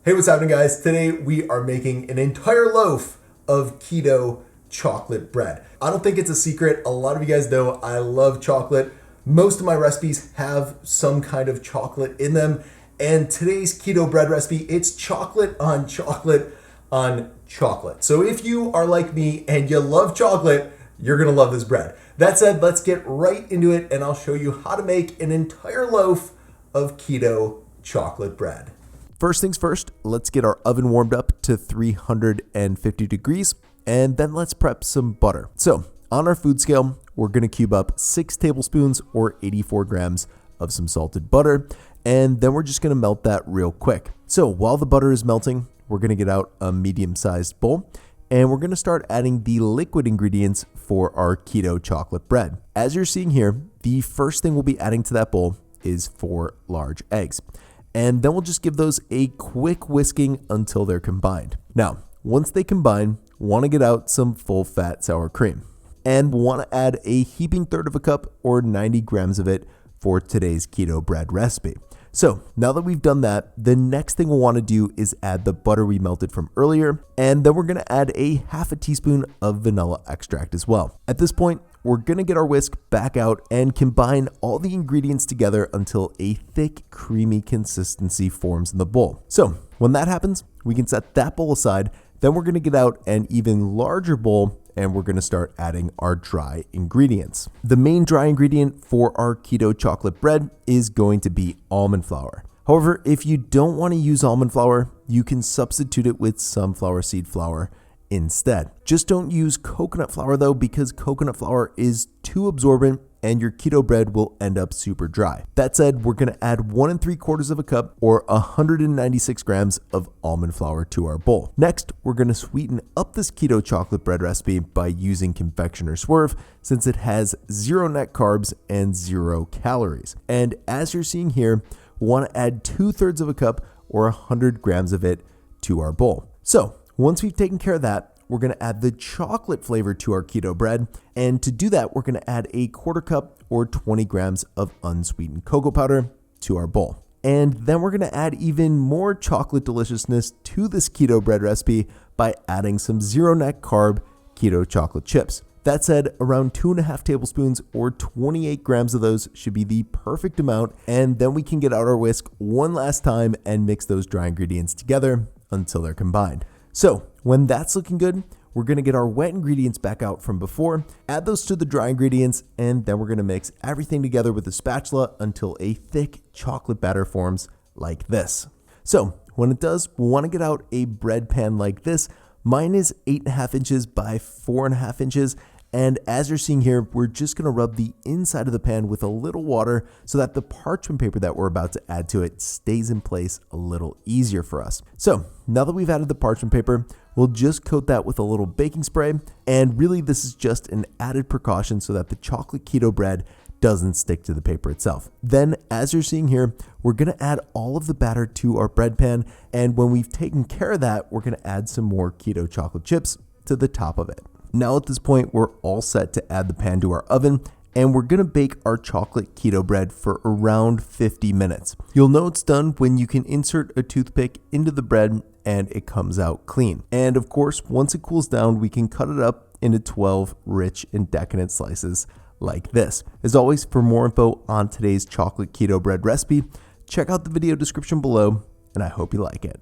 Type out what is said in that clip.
Hey, what's happening, guys? Today we are making an entire loaf of keto chocolate bread. I don't think it's a secret. A lot of you guys know I love chocolate. Most of my recipes have some kind of chocolate in them. And today's keto bread recipe, it's chocolate on chocolate on chocolate. So if you are like me and you love chocolate, you're gonna love this bread. That said, let's get right into it and I'll show you how to make an entire loaf of keto chocolate bread. First things first, let's get our oven warmed up to 350 degrees, and then let's prep some butter. So on our food scale, we're gonna cube up 6 tablespoons or 84 grams of some salted butter, and then we're just gonna melt that real quick. So while the butter is melting, we're gonna get out a medium-sized bowl, and we're gonna start adding the liquid ingredients for our keto chocolate bread. As you're seeing here, the first thing we'll be adding to that bowl is 4 large eggs. And then we'll just give those a quick whisking until they're combined. Now, once they combine, want to get out some full fat sour cream and want to add a heaping third of a cup or 90 grams of it for today's keto bread recipe. So now that we've done that, the next thing we'll want to do is add the butter we melted from earlier, and then we're going to add a half a teaspoon of vanilla extract as well. At this point, we're going to get our whisk back out and combine all the ingredients together until a thick, creamy consistency forms in the bowl. So when that happens, we can set that bowl aside. Then we're going to get out an even larger bowl and we're going to start adding our dry ingredients. The main dry ingredient for our keto chocolate bread is going to be almond flour. However, if you don't want to use almond flour, you can substitute it with sunflower seed flour instead. Just don't use coconut flour though, because coconut flour is too absorbent and your keto bread will end up super dry. That said, we're gonna add 1 3/4 of a cup or 196 grams of almond flour to our bowl. Next, we're gonna sweeten up this keto chocolate bread recipe by using Confectioners Swerve, since it has 0 net carbs and 0 calories. And as you're seeing here, we wanna add 2/3 of a cup or 100 grams of it to our bowl. So once we've taken care of that, we're gonna add the chocolate flavor to our keto bread. And to do that, we're gonna add a 1/4 cup or 20 grams of unsweetened cocoa powder to our bowl. And then we're gonna add even more chocolate deliciousness to this keto bread recipe by adding some 0 net carb keto chocolate chips. That said, around 2.5 tablespoons or 28 grams of those should be the perfect amount. And then we can get out our whisk one last time and mix those dry ingredients together until they're combined. So when that's looking good, we're gonna get our wet ingredients back out from before, add those to the dry ingredients, and then we're gonna mix everything together with a spatula until a thick chocolate batter forms like this. So when it does, we'll wanna get out a bread pan like this. Mine is 8.5 inches by 4.5 inches. And as you're seeing here, we're just gonna rub the inside of the pan with a little water so that the parchment paper that we're about to add to it stays in place a little easier for us. So now that we've added the parchment paper, we'll just coat that with a little baking spray. And really this is just an added precaution so that the chocolate keto bread doesn't stick to the paper itself. Then as you're seeing here, we're gonna add all of the batter to our bread pan. And when we've taken care of that, we're gonna add some more keto chocolate chips to the top of it. Now at this point, we're all set to add the pan to our oven, and we're gonna bake our chocolate keto bread for around 50 minutes. You'll know it's done when you can insert a toothpick into the bread and it comes out clean. And of course, once it cools down, we can cut it up into 12 rich and decadent slices like this. As always, for more info on today's chocolate keto bread recipe, check out the video description below, and I hope you like it.